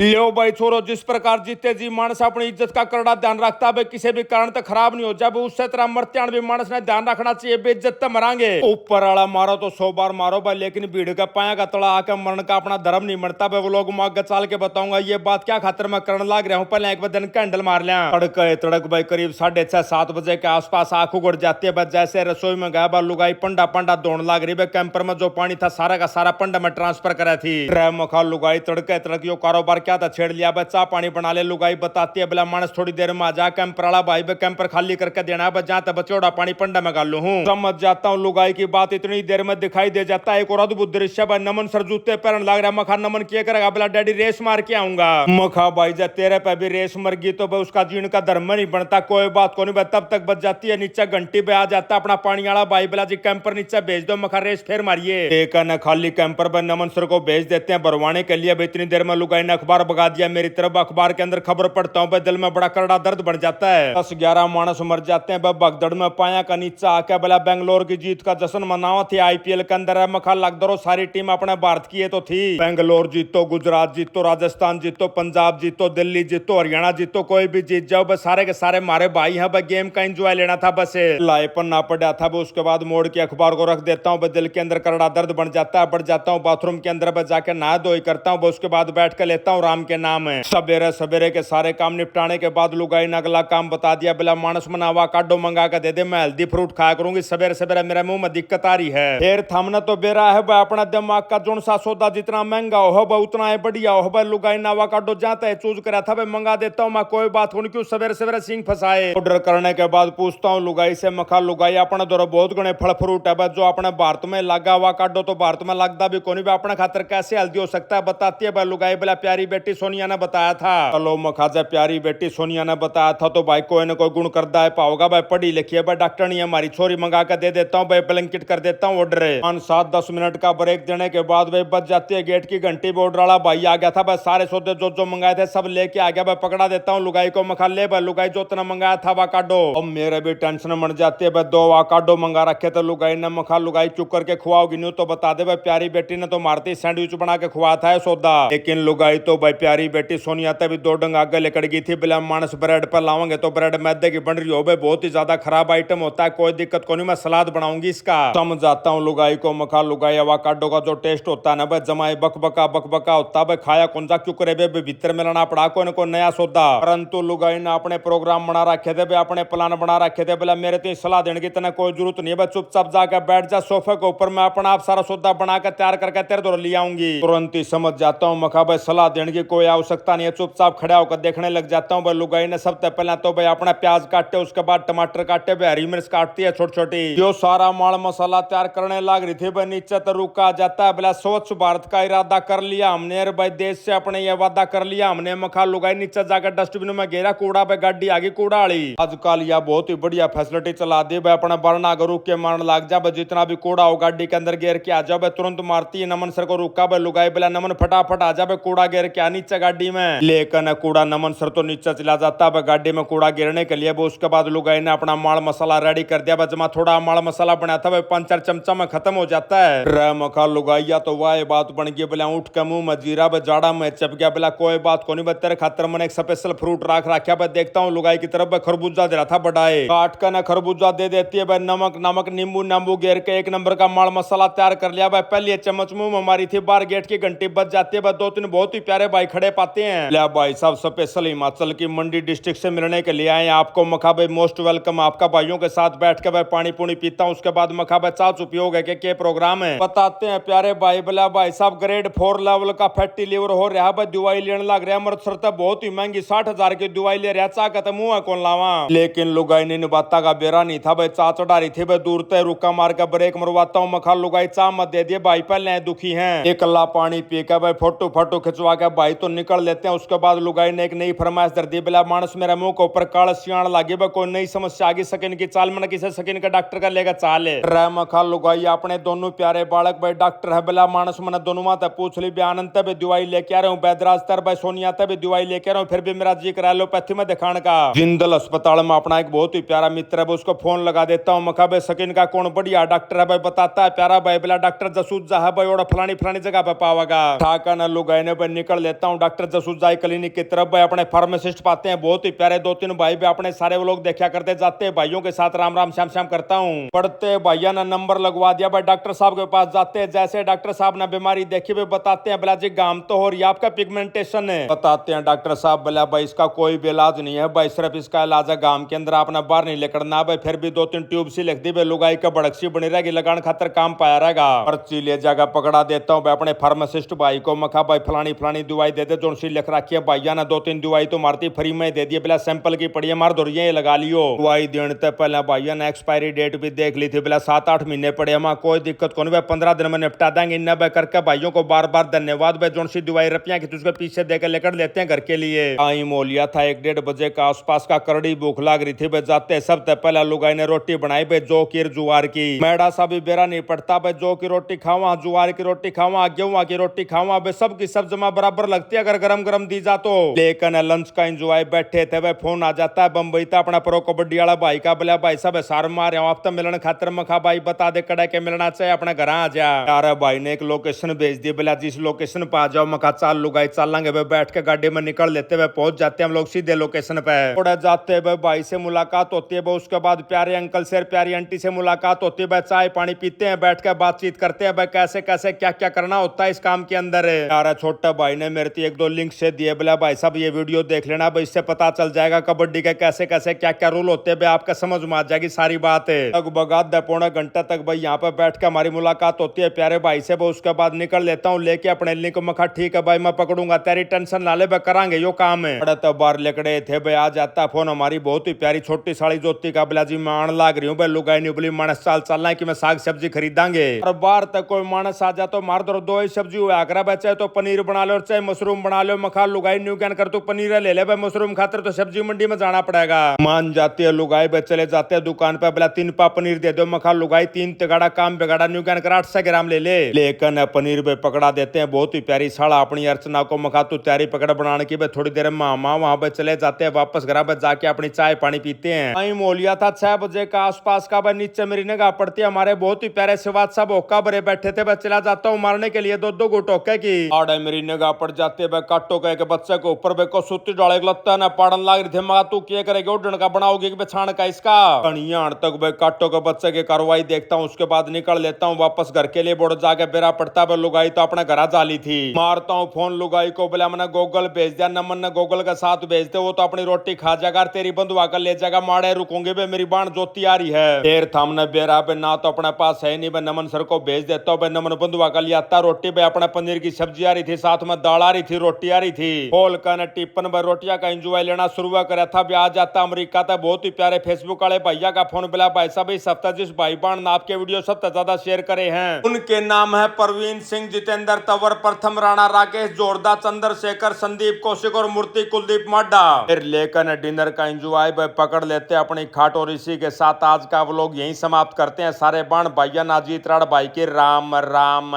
लो भाई छोरो, जिस प्रकार जीते जी मानस अपनी इज्जत का करड़ा ध्यान रखता है, किसी भी कारण तक खराब नहीं हो जाए, उससे तरह मरत्यान भी मानस ने ध्यान रखना चाहिए। बेइज्जत तो मरांगे, ऊपर वाला मारो तो 100 बार मारो भाई, लेकिन भीड़ का पाया का तड़ा आकर मरण का अपना धर्म नहीं मरता भाई। वो लोग मांग चाल के बताऊंगा ये बात क्या खातिर मैं करने लग रहा हूँ। पहले एक दिन कैंडल मार लिया, तड़के तड़क भाई करीब 6:30-7 बजे के आसपास आंख उगड़ जाती है। बस जैसे रसोई में गया बा लुगाई पंडा पंडा दौड़ लाग रही है। कैंपर में जो पानी था सारा का सारा पंडा में ट्रांसफर करा थी। ट्रै मखा लुगाई तड़के तड़क यो कारोबार क्या था छेड़ लिया। चाह पानी बना ले, लुगाई बताती है बोला मानस थोड़ी देर में आ जा, कैंपर वाला भाई बे कैंपर खाली करके देना है, जहां तक बचौड़ा पानी पंडा में गालू हूँ। समझ जाता हूँ लुगाई की बात, इतनी देर में दिखाई दे जाता है एक और अद्भुत दृश्य। भाई नमन सर जूते पहन लग रहा। मखा नमन किया करेगा, बोला डैडी रेस मार के आऊंगा। मखा भाई जब तेरे पे भी रेस मर गई तो भाई उसका जीण का धर्म नहीं बनता। कोई बात को नहीं भाई, तब तक बच जाती है। नीचे घंटी पे आ जाता अपना पानी वाला भाई, बोला जी कैंपर नीचे भेज दो, मखा रेस फिर मारिए। एक न खाली कैंपर पर नमन सर को भेज देते हैं भरवाने के लिए। इतनी देर में लुगाई ने अखबार भगा दिया मेरी तरफ। अखबार के अंदर खबर पढ़ता हूँ, दिल में बड़ा करड़ा दर्द बढ़ जाता है। 10-11 मानस मर जाते हैं भगदड़ में। पाया का नीचा आके बोला बेंगलोर की जीत का जश्न मनावा थी आईपीएल के अंदर। मखा लग दरो सारी टीम अपने भारत की है तो थी। बेंगलोर जीतो, गुजरात जीतो, राजस्थान जीतो, पंजाब जीतो, दिल्ली जीतो, हरियाणा जीतो, कोई भी जीत जाओ बस सारे के सारे मारे भाई हैं। बस गेम का एंजॉय लेना था, बस लाइपन ना पड़ा था। उसके बाद मोड़ के अखबार को रख देता हूँ। दिल के अंदर करड़ा दर्द बढ़ जाता है। बढ़ जाता हूँ बाथरूम के अंदर, बस जाके नहा धोई करता हूँ। उसके बाद बैठ कर लेता हूँ राम के नाम है। सवेरे सवेरे के सारे काम निपटाने के बाद लुगाई ने अगला काम बता दिया, बोला मानस मनावा काडो मंगा कर दे दे, मैं हल्दी फ्रूट खाया करूंगी। सवेरे सवेरे मेरे मुंह में दिक्कत आ रही है। फिर थमना तो बेरा है भाई अपना दिमाग का। जोन सा सौदा जितना महंगा हो भाई उतना है बढ़िया हो भाई। लुगाई ने अवाकाडो जाता है चूज करा था भाई, मंगा देता हूँ मैं, कोई बात नहीं। क्यों सवेरे सवेरे सिंह फंसाए। ऑर्डर करने के बाद पूछता हूँ लुगाई से, मखा लुगाई अपना दौर बहुत गणे फल फ्रूट है जो अपने भारत में लगा अवाकाडो तो भारत में लगता भी कोनी भाई, अपना खातर कैसे हल्दी हो सकता है। बताती है भाई लुगाई, बोला प्यारी बेटी सोनिया ने बताया था। चलो मखा जा प्यारी बेटी सोनिया ने बताया था तो भाई कोई ना कोई गुण करता है पाओगा भाई, पढ़ी लिखी है भाई, डॉक्टर नहीं है हमारी छोरी, मंगा कर दे देता हूँ भाई, ब्लैंकेट कर देता हूँ ऑर्डर। 5-7-10 मिनट का ब्रेक देने के बाद भाई बच जाती है गेट की घंटी। ऑर्डर वाला भाई आ गया था भाई, सारे सौदे जो जो मंगाए थे सब लेके आ गया भाई। पकड़ा देता हूँ लुगाई को, मखा ले भाई लुगाई जो इतना मंगाया था अवाकाडो। अब मेरे भी टेंशन बढ़ जाती है भाई, 2 अवाकाडो मंगा रखे थे लुगाई ने। मखा लुगाई चुप करके खुआओगी नहीं तो बता दे भाई, प्यारी बेटी ने तो मारती सैंडविच बना के खुआ था सौदा। लेकिन लुगाई तो भाई प्यारी बेटी सोनिया तभी 2 डंग आगे लेकर गई थी। बिला मानस ब्रेड पर लाओगे तो ब्रेड मैदे की बन रही हो भाई, बहुत ही ज्यादा खराब आइटम होता है। कोई दिक्कत को नहीं, मैं सलाद बनाऊंगी इसका। समझाता हूँ लुगाई को, मखा लुगाई अवाकाडो का जो टेस्ट होता है ना भाई, जमाए बकबका होता भाई, खाया कौन जा क्यों करे भाई, भीतर में लाना पड़ा को न को नया सौदा। परंतु लुगाई ने अपने प्रोग्राम बना रखे थे भाई, अपने प्लान बना रखे थे। बोला मेरे तो सलाह देने की इतना कोई जरूरत नहीं है भाई, चुपचाप जाकर बैठ जा सोफे के ऊपर, मैं अपना आप सारा सौदा बनाकर तैयार करके तेरे दौर ले आऊंगी। तुरंत ही समझ जाता हूँ मखा भाई सलाह देने की कोई आवश्यकता नहीं है, चुपचाप खड़ा होकर देखने लग जाता हूँ। लुगाई ने सबसे पहले तो भाई अपना प्याज काटे, उसके बाद टमाटर काटे भाई, हरी मिर्च काटती है छोटी छोटी। जो सारा माल मसाला तैयार करने लग रही थी भाई, नीचे तो रुका जाता है। बोला स्वच्छ भारत का इरादा कर लिया हमने यार भाई, देश से अपने ये वादा कर लिया हमने। मखा लुगाई नीचे जाकर डस्टबिन में घेरा कूड़ा भाई, गाड़ी आगे कूड़ा वाली। आजकल यह बहुत ही बढ़िया फैसिलिटी चला दी भाई, अपना बरना को रुक के मारने लग जा भाई, जितना भी कूड़ा हो गाड़ी के अंदर घेर के आ जाओ भाई, तुरंत मारती है। नमन सर को रुका भाई लुगाई, बोला नमन फटाफट आ जा भाई, कूड़ा घेर के आ नीचे गाड़ी में। लेकिन कूड़ा नमन सर तो नीचे चला जाता है गाड़ी में कूड़ा गिरने के लिए। उसके बाद लुगाई ने अपना माल मसाला रेडी कर दिया। जमा थोड़ा माल मसाला बनाया था भाई, 5-4 चमचा में खत्म हो जाता है। रे मखा लुगाइया तो वाह बात बन गई। बोला उठ के मुंह में जीरा भाई, जाड़ा में चप गया। बोला कोई बात को नहीं, तेरे खातर मैंने एक स्पेशल फ्रूट रख रखा भाई। देखता हूँ लुगाई की तरफ खरबूजा दे रहा था बढ़ाए, काट कर ना खरबूजा दे देती है भाई। नमक नींबू नांबू घेर के एक नंबर का माल मसाला तैयार कर लिया भाई। पहले चम्मच मुंह में मारी थी, बार गेट की घंटी बज जाती है भाई। 2-3 बहुत ही प्यारे भाई खड़े पाते हैं। ले भाई साहब स्पेशल हिमाचल की मंडी डिस्ट्रिक्ट से मिलने के लिए आए आपको। मखा भाई मोस्ट वेलकम, आपका भाइयों के साथ बैठ के भाई पानी पुनी पीता हूँ। उसके बाद मखा भाई चाच उपयोग है के प्रोग्राम है बताते हैं प्यारे भाई। बोला भाई साहब ग्रेड 4 लेवल का फैटी लीवर हो रहा भाई, दवाई लेने लग रहा है। अमृतसर तो बहुत ही महंगी 60,000 की दवाई ले रहा, चाह कहते मुंह कौन लावा। लेकिन लुगाई ने बाता का बेरा नहीं था भाई, चा चढ़ा रही थी भाई, दूर तय रुका मार कर ब्रेक मरवाता हूँ। मखा लुगाई चाह मत दे दिए भाई, पहले दुखी है। एक अल्लाह पानी पी के भाई फोटो खिंचवा के भाई तो निकल लेते हैं। उसके बाद लुगाई ने एक नई फरमाइश दर दी। बोला मानस मेरे मुंह के ऊपर काल सियाण लागे भाई, कोई नई समस्या आगे सकिन की चाल में किसी सकिन का डॉक्टर का लेगा चाल है। मखा लुगाई अपने दोनों प्यारे बालक भाई डॉक्टर है। बोला मानस मैंने दोनों माता पूछ ली भी, आनंद भी दवाई लेके आ रहा हूँ, बैदराज तर भाई सोनिया भी दवाई लेके आ रहा हूँ, फिर भी मेरा जी करा एलोपैथी में दिखाने का। जिंदल अस्पताल में अपना एक बहुत ही प्यारा मित्र है, उसको फोन लगा देता हूँ। मखा भाई सकिन का कौन बढ़िया डॉक्टर है भाई, बताता है प्यारा भाई। बोला डॉक्टर जसूजा है भाई, और फलानी जगह पे पावागा। ठाका न लुगाई ने भाई निकल लेता हूँ डॉक्टर जसूजाई क्लिनिक की तरफ। भाई अपने फार्मासिस्ट पाते हैं, बहुत ही प्यारे 2-3 भाई भी अपने सारे वो लोग देखा करते जाते हैं। भाइयों के साथ राम राम श्याम श्याम करता हूँ। पढ़ते भैया ने नंबर लगवा दिया भाई, डॉक्टर साहब के पास जाते हैं। जैसे डॉक्टर साहब ने बीमारी देखी हुई बताते हैं, बोला जी गाम तो हो रही है, आपका पिगमेंटेशन है। बताते हैं डॉक्टर साहब, बोला भाई इसका कोई भी इलाज नहीं है भाई, सिर्फ इसका इलाज है गाम के अंदर आपने बाहर नहीं लेकर भाई। फिर भी 2-3 ट्यूब सी लिख दी भाई, लुगाई का बड़कसी बनी रहेगी, लगान खातर काम पाया रहेगा। पर्ची ले जाकर पकड़ा देता हूँ भाई अपने फार्मासिस्ट भाई को। मखा भाई फलानी फलानी दवाई दे दे जो सी लिख रखी है। भैया ने 2-3 दवाई तो मारती फ्री में दे दी, बोला सैंपल की पड़ी है, मार दो ये लगा लियो। दवाई देने से पहले भैया ने एक्सपायरी डेट भी देख ली थी, बोला 7-8 महीने पड़े माँ, कोई दिक्कत कौन भाई, 15 दिन में निपटा देंगे। इन भाई करके भाइयों को बार बार धन्यवाद भाई, जो सी दवाई रुपया की तुझको पीछे देकर लेकर लेते हैं घर के लिए। टाइम हो लिया था 1-1:30 बजे का आसपास का, करड़ी भूख लाग रही थी भाई। जाते सबसे पहले लुगाई ने रोटी बनाई भाई, जौ की जुआर की। मैडा सा भी बेरा नहीं पड़ता भाई, जौ की रोटी खावा, जुआर की रोटी खावा, गेहूं की रोटी खावा भाई, सबकी सब जमा बराबर लगती है अगर गरम गरम दी जा तो। लेकिन लंच का एंजॉय बैठे थे भाई, फोन आ जाता है बम्बई था अपना प्रो कबड्डी वाला भाई का, बोला भाई सब सार मार आप तो मिलन खातर। मखा भाई बता दे कड़ा के मिलना चाहिए, अपने घर आ जा यार। भाई ने एक लोकेशन भेज दी, बोला जिस लोकेशन पे आ जाओ। मखा चाल लुगाई चलेंगे भाई, बैठ के गाड़ी में निकल लेते हुए पहुंच जाते हैं हम लोग सीधे लोकेशन पे। थोड़ा जाते हुए भाई से मुलाकात होती है, उसके बाद प्यारे अंकल से प्यारी आंटी से मुलाकात होती है भाई, चाय पानी पीते हैं, बैठ कर बातचीत करते हैं भाई, कैसे कैसे क्या क्या करना होता है इस काम के अंदर। यार छोटा भाई ने मेरे 1-2 लिंक से दिए, बोला भाई साहब ये वीडियो देख लेना भाई, इससे पता चल जाएगा कबड्डी के कैसे कैसे क्या क्या रूल होते हैं भाई, आपका समझ में आ जाएगी सारी बात है। लगभग आधा पौना घंटा तक भाई यहाँ पे बैठ के हमारी मुलाकात होती है प्यारे भाई से। उसके बाद निकल लेता हूँ लेके अपने लिंक। मखा ठीक है भाई मैं पकड़ूंगा, तेरी टेंशन ना ले भाई, करांगे यो काम है। बड़े तो बार लेकड़े थे भाई, आ जाता फोन हमारी बहुत ही प्यारी छोटी साड़ी ज्योति का, बोला जी मैं आने लाग रही हूँ भाई, लुगाई नहीं बोली मानस चाल चलना है कि मैं साग सब्जी खरीदांगे। और बाहर तक कोई मानस आ जा तो मार दो, 2 ही सब्जी हुआ करा भाई, चाहे तो पनीर बना लो चाहे मशरूम बना लो। मखा लुगाई न्यू कैन कर तू पनीर ले ले भाई, मशरूम खातर तो सब्जी मंडी में जाना पड़ेगा। मान जाती है लुगाई भाई, चले जाते हैं दुकान पे, बोला 3 पा पनीर दे दो। मखा लुगाई 3 तगाड़ा काम बिगाड़ा, न्यू कैन कर 800 ग्राम ले ले। लेकिन पनीर भाई पकड़ा देते हैं, बहुत ही प्यारी साड़ा अपनी अर्चना को। मखा तू तैयारी पकड़ बनाने की भाई, थोड़ी देर मामा वहां पे चले जाते हैं, वापस घर पे जाके अपनी चाय पानी पीते हैं। टाइम हो लिया था 6 बजे का आसपास का भाई, नीचे मेरी निगाह पड़ती है हमारे बहुत ही प्यारे शिवाज साहब होका भरे बैठे थे भाई, चला जाता हूँ मारने के लिए 2-2 गुट होके की। आड़े मेरी निगाह पड़ जाती है भाई, काटो कह के बच्चे को ऊपर भाई को सुती डाले लगता है ना, पाड़न लाग रही थी। मगा तू क्या करेगी, उड़न का बनाओगी कि छाण का इसका कणियाण तक भाई, काटो के बच्चे की कार्रवाई देखता हूँ। उसके बाद निकल लेता हूँ वापस घर के लिए। बोर्ड जाके बेरा पड़ता है, लुगाई तो अपना घर जाली थी। मारता हूँ फोन लुगाई को, बोला मैंने गूगल भेज दिया, नमन ने गूगल का साथ भेज दे, वो तो अपनी रोटी खा जाएगा, तेरी बंधुआ कर ले जाएगा। माड़े रुकूंगे भाई, मेरी बाण ज्योति आ रही है। देर थामने बेरा पे ना तो अपने पास है नहीं भाई, नमन सर को भेज देता हूँ भाई, नमन बंधुआ कर लिया आता रोटी भाई, अपना पनीर की सब्जी आ रही थी, साथ में दाल आ रही थी, रोटी आ रही थी। होल का न टिप्पन भाई रोटियां का एंजॉय लेना शुरू करा था। भी आ जाता अमेरिका था, बहुत ही प्यारे फेसबुक वाले भैया का फोन, बोला भाई साहब इस हफ्ते जिस भाई बाण ने आपके वीडियो सबसे ज्यादा शेयर करे हैं उनके नाम है प्रवीण सिंह, जितेंद्र तंवर, प्रथम राणा, राकेश जोरदा, चंद्रशेखर, संदीप कौशिक और मूर्ति कुलदीप माड्डा। फिर लेकर डिनर का एंजॉय भाई पकड़ लेते अपनी खाट और इसी के साथ आज का व्लॉग यहीं समाप्त करते हैं। सारे बाण भैया नाजीत राड़ भाई के राम राम।